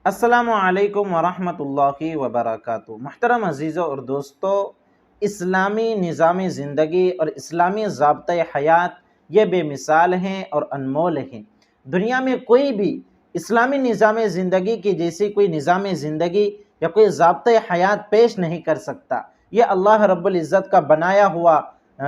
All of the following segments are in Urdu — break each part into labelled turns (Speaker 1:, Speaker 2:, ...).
Speaker 1: السلام علیکم ورحمۃ اللہ وبرکاتہ۔ محترم عزیزوں اور دوستو، اسلامی نظام زندگی اور اسلامی ضابطۂ حیات یہ بے مثال ہیں اور انمول ہیں۔ دنیا میں کوئی بھی اسلامی نظام زندگی کی جیسی کوئی نظام زندگی یا کوئی ضابطۂ حیات پیش نہیں کر سکتا۔ یہ اللہ رب العزت کا بنایا ہوا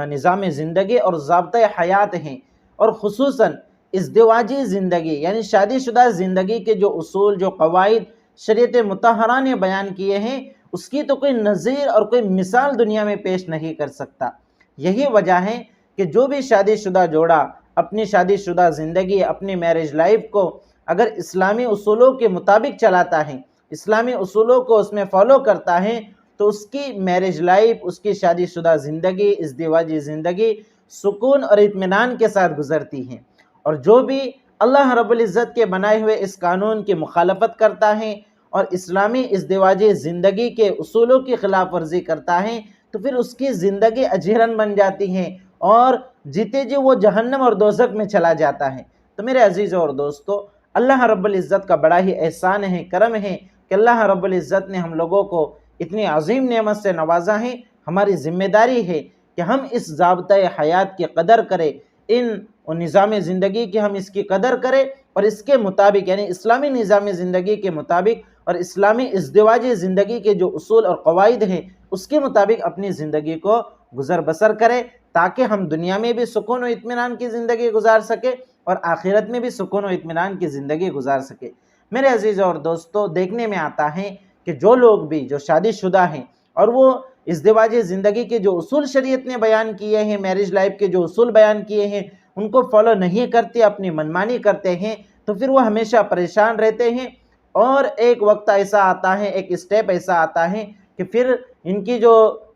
Speaker 1: نظام زندگی اور ضابطۂ حیات ہیں، اور خصوصاً ازدواجی زندگی یعنی شادی شدہ زندگی کے جو اصول، جو قواعد شریعت مطہرہ نے بیان کیے ہیں، اس کی تو کوئی نظیر اور کوئی مثال دنیا میں پیش نہیں کر سکتا۔ یہی وجہ ہے کہ جو بھی شادی شدہ جوڑا اپنی شادی شدہ زندگی، اپنی میرج لائف کو اگر اسلامی اصولوں کے مطابق چلاتا ہے، اسلامی اصولوں کو اس میں فالو کرتا ہے، تو اس کی میرج لائف، اس کی شادی شدہ زندگی، ازدواجی زندگی سکون اور اطمینان کے ساتھ گزرتی ہے۔ اور جو بھی اللہ رب العزت کے بنائے ہوئے اس قانون کی مخالفت کرتا ہے اور اسلامی ازدواجی زندگی کے اصولوں کی خلاف ورزی کرتا ہے، تو پھر اس کی زندگی اجیرن بن جاتی ہے اور جیتے جی وہ جہنم اور دوزخ میں چلا جاتا ہے۔ تو میرے عزیزوں اور دوستو، اللہ رب العزت کا بڑا ہی احسان ہے، کرم ہے کہ اللہ رب العزت نے ہم لوگوں کو اتنی عظیم نعمت سے نوازا ہے۔ ہماری ذمہ داری ہے کہ ہم اس ضابطۂ حیات کی قدر کریں، ان نظام زندگی کی ہم اس کی قدر کریں، اور اس کے مطابق یعنی اسلامی نظام زندگی کے مطابق اور اسلامی ازدواجی زندگی کے جو اصول اور قواعد ہیں اس کے مطابق اپنی زندگی کو گزر بسر کریں، تاکہ ہم دنیا میں بھی سکون و اطمینان کی زندگی گزار سکیں اور آخرت میں بھی سکون و اطمینان کی زندگی گزار سکیں۔ میرے عزیزوں اور دوستو، دیکھنے میں آتا ہے کہ جو لوگ بھی جو شادی شدہ ہیں اور وہ ازدواجی زندگی کے جو اصول شریعت نے بیان کیے ہیں، میرج لائف کے جو اصول بیان کیے ہیں، ان کو فالو نہیں کرتے، اپنی منمانی کرتے ہیں، تو پھر وہ ہمیشہ پریشان رہتے ہیں، اور ایک وقت ایسا آتا ہے، ایک اسٹیپ ایسا آتا ہے کہ پھر ان کی جو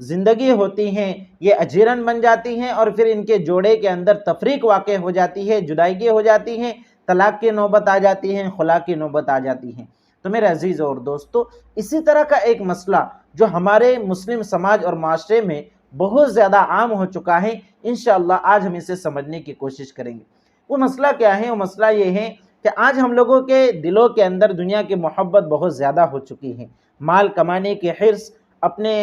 Speaker 1: زندگی ہوتی ہیں یہ اجیرن بن جاتی ہیں، اور پھر ان کے جوڑے کے اندر تفریق واقع ہو جاتی ہے، جدائیگی ہو جاتی ہیں، طلاق کی نوبت آ جاتی ہے، خلا کی نوبت آ جاتی ہے۔ تو میرے عزیزوں اور دوستو، اسی طرح کا ایک مسئلہ جو ہمارے مسلم سماج اور معاشرے میں بہت زیادہ عام ہو چکا ہے، انشاءاللہ آج ہم اسے سمجھنے کی کوشش کریں گے۔ وہ مسئلہ کیا ہے؟ وہ مسئلہ یہ ہے کہ آج ہم لوگوں کے دلوں کے اندر دنیا کی محبت بہت زیادہ ہو چکی ہے۔ مال کمانے کی حرص، اپنے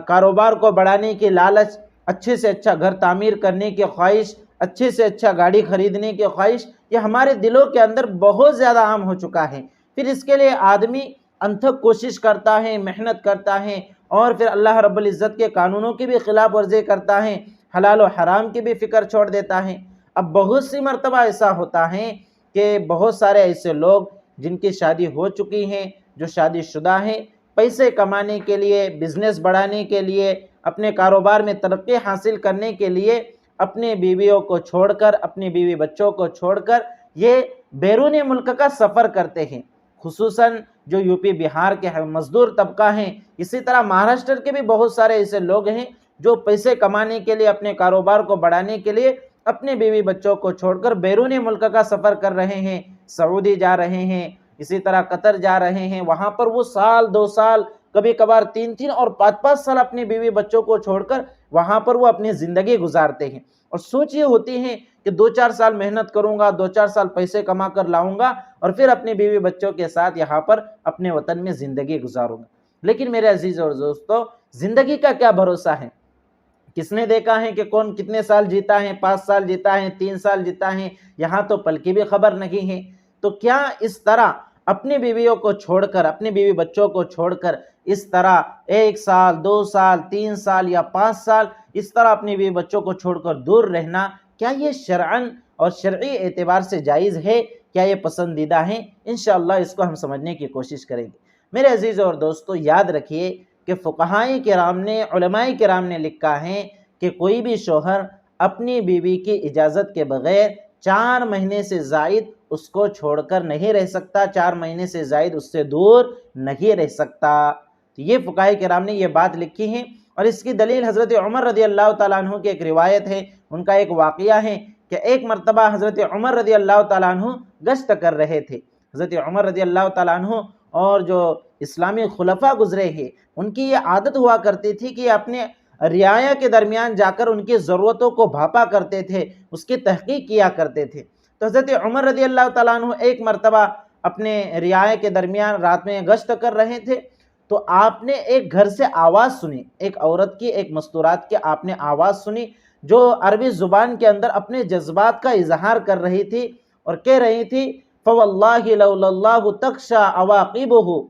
Speaker 1: کاروبار کو بڑھانے کی لالچ، اچھے سے اچھا گھر تعمیر کرنے کی خواہش، اچھے سے اچھا گاڑی خریدنے کی خواہش، یہ ہمارے دلوں کے اندر بہت زیادہ عام ہو چکا ہے۔ پھر اس کے لیے آدمی انتھک کوشش کرتا ہے، محنت کرتا ہے، اور پھر اللہ رب العزت کے قانونوں کی بھی خلاف ورزی کرتا ہے، حلال و حرام کی بھی فکر چھوڑ دیتا ہے۔ اب بہت سی مرتبہ ایسا ہوتا ہے کہ بہت سارے ایسے لوگ جن کی شادی ہو چکی ہیں، جو شادی شدہ ہیں، پیسے کمانے کے لیے، بزنس بڑھانے کے لیے، اپنے کاروبار میں ترقی حاصل کرنے کے لیے اپنے بیویوں کو چھوڑ کر، اپنی بیوی بچوں کو چھوڑ کر یہ بیرون ملک کا سفر کرتے ہیں۔ خصوصاً جو یو پی بہار کے مزدور طبقہ ہیں، اسی طرح مہاراشٹر کے بھی بہت سارے ایسے لوگ ہیں جو پیسے کمانے کے لیے، اپنے کاروبار کو بڑھانے کے لیے اپنے بیوی بچوں کو چھوڑ کر بیرون ملک کا سفر کر رہے ہیں۔ سعودی جا رہے ہیں، اسی طرح قطر جا رہے ہیں، وہاں پر وہ سال 2 سال، کبھی کبھار 3 اور 5 سال اپنی بیوی بچوں کو چھوڑ کر وہاں پر وہ اپنی زندگی گزارتے ہیں، اور سوچ یہ ہوتی ہے کہ 2 4 سال محنت کروں گا، 2 4 سال پیسے کما کر لاؤں گا، اور پھر اپنی بیوی بچوں کے ساتھ یہاں پر اپنے وطن میں زندگی گزاروں گا۔ لیکن میرے عزیز اور دوستو، زندگی کا کیا بھروسہ ہے؟ کس نے دیکھا ہے کہ کون کتنے سال جیتا ہے؟ 5 سال جیتا ہے، 3 سال جیتا ہے، یہاں تو پل کی بھی خبر نہیں ہے۔ تو کیا اس طرح اپنی بیویوں کو چھوڑ کر، اپنی بیوی بچوں کو چھوڑ کر اس طرح 1 سال، 2 سال، 3 سال یا 5 سال اس طرح اپنی بیوی بچوں کو چھوڑ کر دور رہنا، کیا یہ شرعاً اور شرعی اعتبار سے جائز ہے؟ کیا یہ پسندیدہ ہے؟ انشاءاللہ اس کو ہم سمجھنے کی کوشش کریں گے۔ میرے عزیز اور دوستو، یاد رکھیے کہ فقہائے کرام نے، علماء کرام نے لکھا ہے کہ کوئی بھی شوہر اپنی بیوی کی اجازت کے بغیر 4 مہینے سے زائد اس کو چھوڑ کر نہیں رہ سکتا، 4 مہینے سے زائد اس سے دور نہیں رہ سکتا۔ تو یہ فقہائے کرام نے یہ بات لکھی ہے، اور اس کی دلیل حضرت عمر رضی اللہ تعالیٰ عنہ کی ایک روایت ہے، ان کا ایک واقعہ ہے کہ ایک مرتبہ حضرت عمر رضی اللہ تعالیٰ عنہ گشت کر رہے تھے۔ حضرت عمر رضی اللہ تعالیٰ عنہ اور جو اسلامی خلفاء گزرے ہیں، ان کی یہ عادت ہوا کرتی تھی کہ اپنے رعایا کے درمیان جا کر ان کی ضرورتوں کو بھاپا کرتے تھے، اس کی تحقیق کیا کرتے تھے۔ تو حضرت عمر رضی اللہ تعالیٰ عنہ ایک مرتبہ اپنے رعایا کے درمیان رات میں گشت کر رہے تھے تو آپ نے ایک گھر سے آواز سنی، ایک عورت کی، ایک مستورات کی آپ نے آواز سنی جو عربی زبان کے اندر اپنے جذبات کا اظہار کر رہی تھی اور کہہ رہی تھی فواللہ لولا اللہ تخشى عواقبہ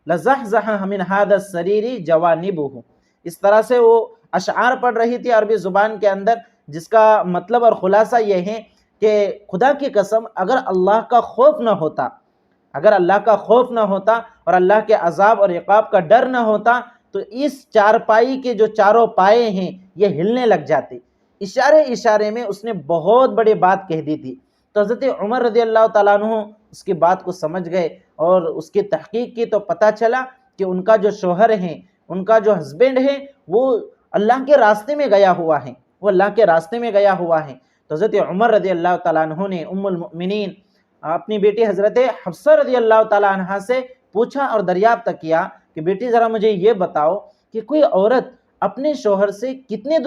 Speaker 1: لزحزح من هذا السریر جوانبہ۔ اس طرح سے وہ اشعار پڑھ رہی تھی عربی زبان کے اندر، جس کا مطلب اور خلاصہ یہ ہے کہ خدا کی قسم اگر اللہ کا خوف نہ ہوتا، اگر اللہ کا خوف نہ ہوتا اور اللہ کے عذاب اور عقاب کا ڈر نہ ہوتا تو اس چارپائی کے جو چاروں پائے ہیں یہ ہلنے لگ جاتے۔ اشارے اشارے میں اس نے بہت بڑی بات کہہ دی تھی، تو حضرت عمر رضی اللہ تعالیٰ عنہ اس کی بات کو سمجھ گئے اور اس کی تحقیق کی تو پتہ چلا کہ ان کا جو شوہر ہیں، ان کا جو ہسبینڈ ہے وہ اللہ کے راستے میں گیا ہوا ہے، وہ اللہ کے راستے میں گیا ہوا ہے۔ تو حضرت عمر رضی اللہ تعالیٰ عنہ نے ام المؤمنین اپنی بیٹی حضرت حفصہ رضی اللہ تعالیٰ عنہ سے پوچھا اور دریافت کیا کہ بیٹی ذرا مجھے یہ بتاؤ کہ کوئی عورت اپنے شوہر سے کتنے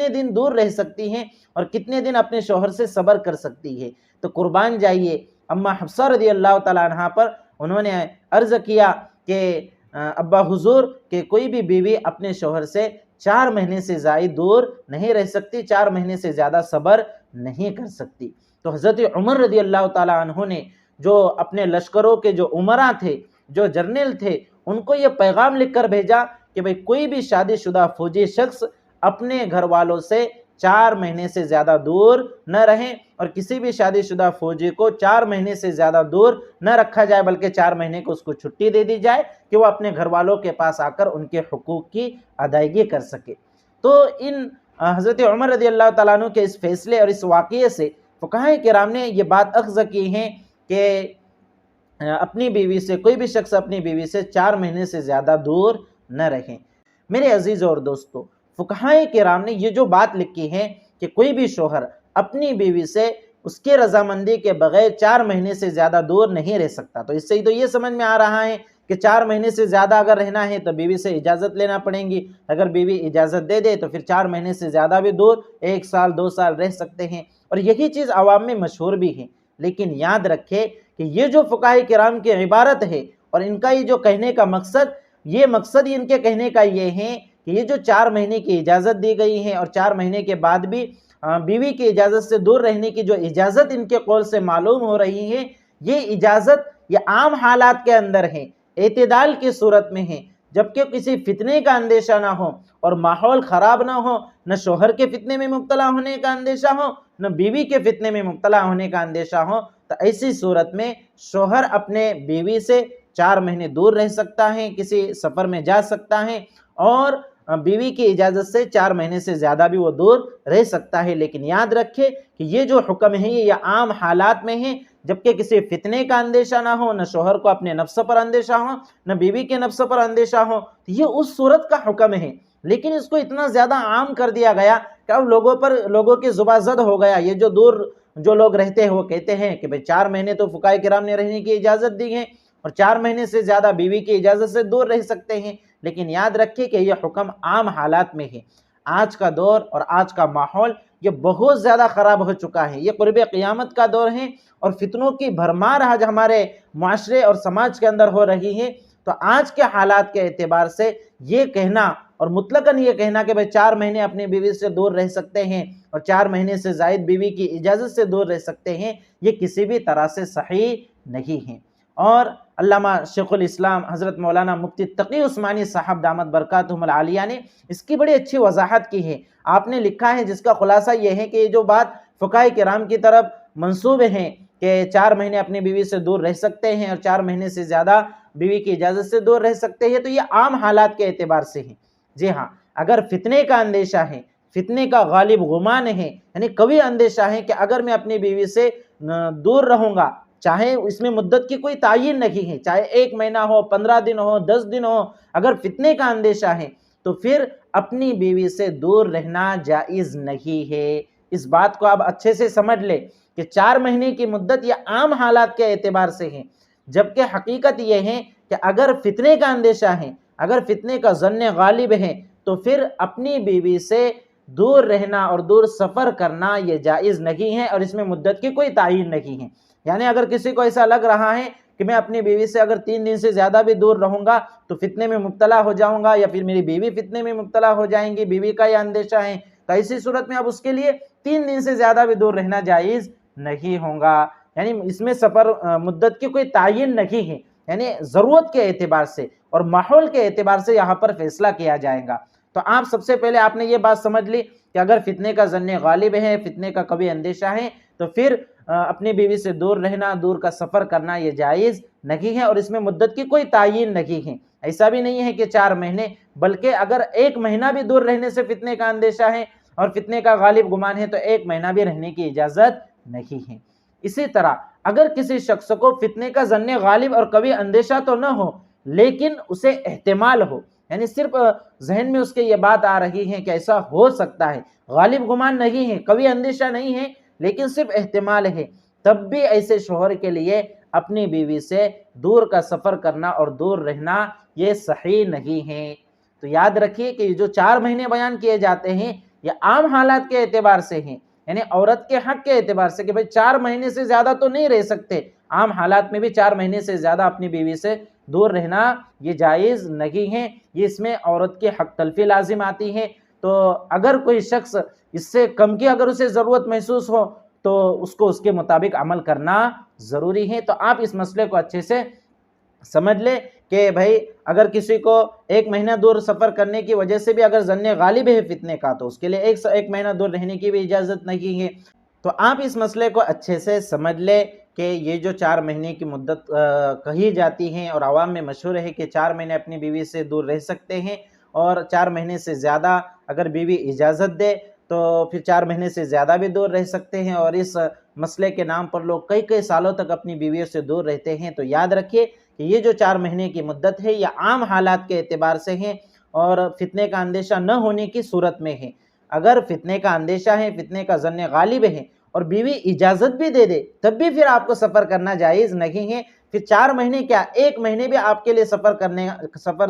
Speaker 1: دن دور رہ سکتی ہے اور کتنے دن اپنے شوہر سے صبر کر سکتی ہے؟ تو قربان جائیے اماں حفصہ رضی اللہ تعالیٰ عنہ پر انہوں نے عرض کیا کہ ابا حضور کہ کوئی بھی بیوی اپنے شوہر سے 4 مہینے سے زائد دور نہیں رہ سکتی، 4 مہینے سے زیادہ صبر نہیں کر سکتی۔ تو حضرت عمر رضی اللہ تعالیٰ عنہ نے جو اپنے لشکروں کے جو عمراء تھے، جو جرنیل تھے، ان کو یہ پیغام لکھ کر بھیجا کہ بھئی کوئی بھی شادی شدہ فوجی شخص اپنے گھر والوں سے 4 مہینے سے زیادہ دور نہ رہیں اور کسی بھی شادی شدہ فوجی کو 4 مہینے سے زیادہ دور نہ رکھا جائے بلکہ 4 مہینے کو اس کو چھٹی دے دی جائے کہ وہ اپنے گھر والوں کے پاس آ کر ان کے حقوق کی ادائیگی کر سکے۔ تو ان حضرت عمر رضی اللہ تعالیٰ عنہ کے اس فیصلے اور اس واقعے سے فقہائے کرام نے یہ بات اخذ کی ہے کہ اپنی بیوی سے، کوئی بھی شخص اپنی بیوی سے 4 مہینے سے زیادہ دور نہ رہیں۔ میرے عزیز اور دوستو، فقہائے کرام نے یہ جو بات لکھی ہے کہ کوئی بھی شوہر اپنی بیوی سے اس کی رضامندی کے بغیر 4 مہینے سے زیادہ دور نہیں رہ سکتا، تو اس سے تو یہ سمجھ میں آ رہا ہے کہ 4 مہینے سے زیادہ اگر رہنا ہے تو بیوی سے اجازت لینا پڑیں گی، اگر بیوی اجازت دے دے تو پھر 4 مہینے سے زیادہ بھی دور 1 سال 2 سال رہ سکتے ہیں، اور یہی چیز عوام میں مشہور بھی ہے۔ لیکن یاد رکھے کہ یہ جو فقہائے کرام کی عبارت ہے اور ان کا یہ جو کہنے کا مقصد ان کے کہنے کا یہ ہے کہ یہ جو 4 مہینے کی اجازت دی گئی ہے اور 4 مہینے کے بعد بھی بیوی کی اجازت سے دور رہنے کی جو اجازت ان کے قول سے معلوم ہو رہی ہے، یہ اجازت یہ عام حالات کے اندر ہے، اعتدال کی صورت میں ہے، جبکہ کسی فتنے کا اندیشہ نہ ہو اور ماحول خراب نہ ہو، نہ شوہر کے فتنے میں مبتلا ہونے کا اندیشہ ہو نہ بیوی کے فتنے میں مبتلا ہونے کا اندیشہ ہو، تو ایسی صورت میں شوہر اپنے بیوی سے 4 مہینے دور رہ سکتا ہے، کسی سفر میں جا سکتا ہے اور بیوی کی اجازت سے 4 مہینے سے زیادہ بھی وہ دور رہ سکتا ہے۔ لیکن یاد رکھے کہ یہ جو حکم ہے یہ عام حالات میں ہے، جبکہ کسی فتنے کا اندیشہ نہ ہو، نہ شوہر کو اپنے نفس پر اندیشہ ہو نہ بیوی کے نفس پر اندیشہ ہو، یہ اس صورت کا حکم ہے۔ لیکن اس کو اتنا زیادہ عام کر دیا گیا کہ اب لوگوں کی زباں زد ہو گیا۔ یہ جو لوگ رہتے ہیں وہ کہتے ہیں کہ 4 مہینے تو فقہائے کرام نے رہنے کی اجازت دی ہے اور 4 مہینے سے زیادہ بیوی کی اجازت سے دور رہ سکتے ہیں، لیکن یاد رکھیے کہ یہ حکم عام حالات میں ہے۔ آج کا دور اور آج کا ماحول یہ بہت زیادہ خراب ہو چکا ہے، یہ قرب قیامت کا دور ہے اور فتنوں کی بھرمار آج ہمارے معاشرے اور سماج کے اندر ہو رہی ہے۔ تو آج کے حالات کے اعتبار سے یہ کہنا اور مطلقاً یہ کہنا کہ 4 مہینے اپنی بیوی سے دور رہ سکتے ہیں اور 4 مہینے سے زائد بیوی کی اجازت سے دور رہ سکتے ہیں، یہ کسی بھی طرح سے صحیح نہیں ہے۔ اور علامہ شیخ الاسلام حضرت مولانا مفتی تقی عثمانی صاحب دامت برکاتہم العالیہ نے اس کی بڑی اچھی وضاحت کی ہے۔ آپ نے لکھا ہے جس کا خلاصہ یہ ہے کہ یہ جو بات فقہائے کرام کی طرف منسوب ہیں کہ 4 مہینے اپنی بیوی سے دور رہ سکتے ہیں اور 4 مہینے سے زیادہ بیوی کی اجازت سے دور رہ سکتے ہیں، تو یہ عام حالات کے اعتبار سے ہیں۔ جی ہاں، اگر فتنے کا اندیشہ ہے، فتنے کا غالب گمان ہے، یعنی قوی اندیشہ ہے کہ اگر میں اپنی بیوی سے دور رہوں گا، چاہے اس میں مدت کی کوئی تعین نہیں ہے، چاہے 1 مہینہ ہو، 15 دن ہو، 10 دن ہو، اگر فتنے کا اندیشہ ہے تو پھر اپنی بیوی سے دور رہنا جائز نہیں ہے۔ اس بات کو آپ اچھے سے سمجھ لیں کہ 4 مہینے کی مدت یہ عام حالات کے اعتبار سے ہے، جبکہ حقیقت یہ ہے کہ اگر فتنے کا اندیشہ ہے، اگر فتنے کا ظن غالب ہے تو پھر اپنی بیوی سے دور رہنا اور دور سفر کرنا یہ جائز نہیں ہے اور اس میں مدت کی کوئی تعین نہیں ہے۔ یعنی اگر کسی کو ایسا لگ رہا ہے کہ کہ میں اپنی بیوی سے اگر 3 دن سے زیادہ بھی دور رہوں گا تو فتنے میں مبتلا ہو جاؤں گا، یا پھر میری بیوی فتنے میں مبتلا ہو جائیں گی، بیوی کا یہ اندیشہ ہے، تو ایسی صورت میں اب اس کے لیے 3 دن سے زیادہ بھی دور رہنا جائز نہیں ہوگا۔ یعنی اس میں سفر مدت کی کوئی تعین نہیں ہے، یعنی ضرورت کے اعتبار سے اور ماحول کے اعتبار سے یہاں پر فیصلہ کیا جائے گا۔ تو آپ سب سے پہلے آپ نے یہ بات سمجھ لی کہ اگر فتنے کا ظن غالب ہے، فتنے کا کبھی اندیشہ ہے، تو پھر اپنی بیوی سے دور رہنا، دور کا سفر کرنا یہ جائز نہیں ہے، اور اس میں مدت کی کوئی تعین نہیں ہے۔ ایسا بھی نہیں ہے کہ 4 مہینے، بلکہ اگر 1 مہینہ بھی دور رہنے سے فتنے کا اندیشہ ہے اور فتنے کا غالب گمان ہے تو 1 مہینہ بھی رہنے کی اجازت نہیں ہے۔ اسی طرح اگر کسی شخص کو فتنے کا ظن غالب اور کبھی اندیشہ تو نہ ہو لیکن اسے احتمال ہو، یعنی صرف ذہن میں اس کے یہ بات آ رہی ہے کہ ایسا ہو سکتا ہے، غالب گمان نہیں ہے، کبھی اندیشہ نہیں ہے لیکن صرف احتمال ہے، تب بھی ایسے شوہر کے لیے اپنی بیوی سے دور کا سفر کرنا اور دور رہنا یہ صحیح نہیں ہے۔ تو یاد رکھیے کہ یہ جو 4 مہینے بیان کیے جاتے ہیں یہ عام حالات کے اعتبار سے ہیں، یعنی عورت کے حق کے اعتبار سے کہ بھئی 4 مہینے سے زیادہ تو نہیں رہ سکتے، عام حالات میں بھی 4 مہینے سے زیادہ اپنی بیوی سے دور رہنا یہ جائز نہیں ہے، یہ اس میں عورت کے حق تلفی لازم آتی ہے۔ تو اگر کوئی شخص اس سے کم کی اگر اسے ضرورت محسوس ہو تو اس کو اس کے مطابق عمل کرنا ضروری ہے۔ تو آپ اس مسئلے کو اچھے سے سمجھ لے کہ بھائی اگر کسی کو 1 مہینہ دور سفر کرنے کی وجہ سے بھی اگر ظن غالب ہے فتنے کا تو اس کے لیے ایک مہینہ دور رہنے کی بھی اجازت نہیں ہے۔ تو آپ اس مسئلے کو اچھے سے سمجھ لے کہ یہ جو 4 مہینے کی مدت کہی جاتی ہے اور عوام میں مشہور ہے کہ 4 مہینے اپنی بیوی سے دور رہ سکتے ہیں، اور 4 مہینے سے زیادہ اگر بیوی اجازت دے تو پھر 4 مہینے سے زیادہ بھی دور رہ سکتے ہیں، اور اس مسئلے کے نام پر لوگ کئی سالوں تک اپنی بیویوں سے دور رہتے ہیں۔ تو یاد رکھیے کہ یہ جو 4 مہینے کی مدت ہے یہ عام حالات کے اعتبار سے ہیں اور فتنے کا اندیشہ نہ ہونے کی صورت میں ہے۔ اگر فتنے کا اندیشہ ہے، فتنے کا ظن غالب ہے اور بیوی اجازت بھی دے دے تب بھی پھر آپ کو سفر کرنا جائز نہیں ہے۔ پھر 4 مہینے کیا 1 مہینے بھی آپ کے لیے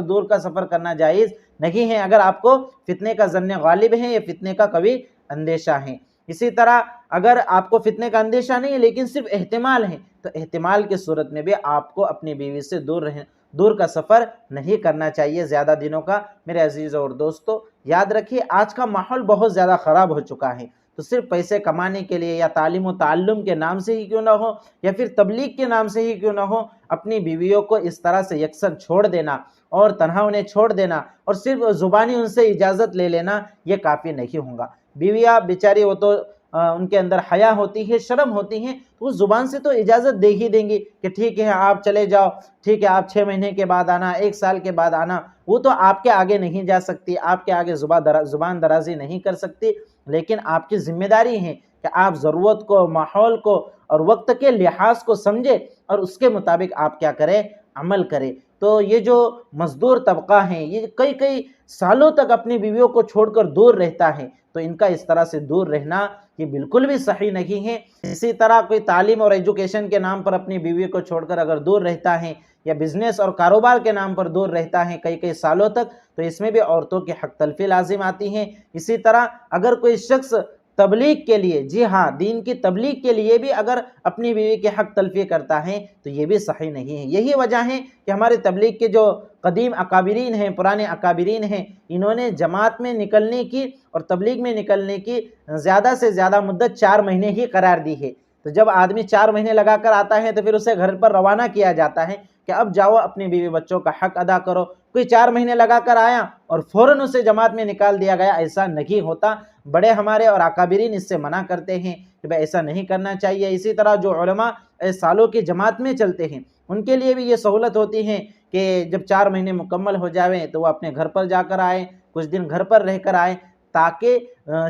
Speaker 1: دور کا سفر کرنا جائز نہیں ہے اگر آپ کو فتنے کا ظن غالب ہے یا فتنے کا کبھی اندیشہ ہے۔ اسی طرح اگر آپ کو فتنے کا اندیشہ نہیں ہے لیکن صرف احتمال ہے تو احتمال کی صورت میں بھی آپ کو اپنی بیوی سے دور کا سفر نہیں کرنا چاہیے زیادہ دنوں کا۔ میرے عزیزوں اور دوستو یاد رکھیے آج کا ماحول بہت زیادہ خراب ہو چکا ہے، تو صرف پیسے کمانے کے لیے یا تعلیم و تعلم کے نام سے ہی کیوں نہ ہو یا پھر تبلیغ کے نام سے ہی کیوں نہ ہو، اپنی بیویوں کو اس طرح سے یکسر چھوڑ دینا اور تنہا انہیں چھوڑ دینا اور صرف زبانی ان سے اجازت لے لینا یہ کافی نہیں ہوگا۔ بیویاں بیچاری وہ تو ان کے اندر حیا ہوتی ہے، شرم ہوتی ہیں، تو وہ زبان سے تو اجازت دے ہی دیں گی کہ ٹھیک ہے آپ چلے جاؤ، ٹھیک ہے آپ 6 مہینے کے بعد آنا، 1 سال کے بعد آنا، وہ تو آپ کے آگے نہیں جا سکتی، آپ کے آگے زبان درازی نہیں کر سکتی، لیکن آپ کی ذمہ داری ہے کہ آپ ضرورت کو، ماحول کو اور وقت کے لحاظ کو سمجھے اور اس کے مطابق آپ کیا کریں، عمل کریں۔ تو یہ جو مزدور طبقہ ہیں یہ کئی سالوں تک اپنی بیویوں کو چھوڑ کر دور رہتا ہے، تو ان کا اس طرح سے دور رہنا یہ بالکل بھی صحیح نہیں ہے۔ اسی طرح کوئی تعلیم اور ایجوکیشن کے نام پر اپنی بیوی کو چھوڑ کر اگر دور رہتا ہے یا بزنس اور کاروبار کے نام پر دور رہتا ہے کئی سالوں تک، تو اس میں بھی عورتوں کی حق تلفی لازم آتی ہیں۔ اسی طرح اگر کوئی شخص تبلیغ کے لیے، جی ہاں دین کی تبلیغ کے لیے بھی اگر اپنی بیوی کے حق تلفی کرتا ہے تو یہ بھی صحیح نہیں ہے۔ یہی وجہ ہے کہ ہمارے تبلیغ کے جو قدیم اکابرین ہیں، پرانے اکابرین ہیں، انہوں نے جماعت میں نکلنے کی اور تبلیغ میں نکلنے کی زیادہ سے زیادہ مدت 4 مہینے ہی قرار دی ہے۔ تو جب آدمی 4 مہینے لگا کر آتا ہے تو پھر اسے گھر پر روانہ کیا جاتا ہے کہ اب جاؤ اپنی بیوی بچوں کا حق ادا کرو۔ کوئی 4 مہینے لگا کر آیا اور فوراً اسے جماعت میں نکال دیا گیا، ایسا نہیں ہوتا۔ بڑے ہمارے اور اکابرین اس سے منع کرتے ہیں کہ بھئی ایسا نہیں کرنا چاہیے۔ اسی طرح جو علماء سالوں کی جماعت میں چلتے ہیں ان کے لیے بھی یہ سہولت ہوتی ہے کہ جب 4 مہینے مکمل ہو جاویں تو وہ اپنے گھر پر جا کر آئیں، کچھ دن گھر پر رہ کر آئیں، تاکہ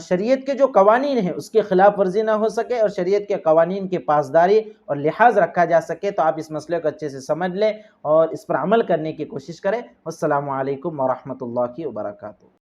Speaker 1: شریعت کے جو قوانین ہیں اس کی خلاف ورزی نہ ہو سکے اور شریعت کے قوانین کی پاسداری اور لحاظ رکھا جا سکے۔ تو آپ اس مسئلے کو اچھے سے سمجھ لیں اور اس پر عمل کرنے کی کوشش کریں۔ السلام علیکم ورحمۃ اللہ وبرکاتہ۔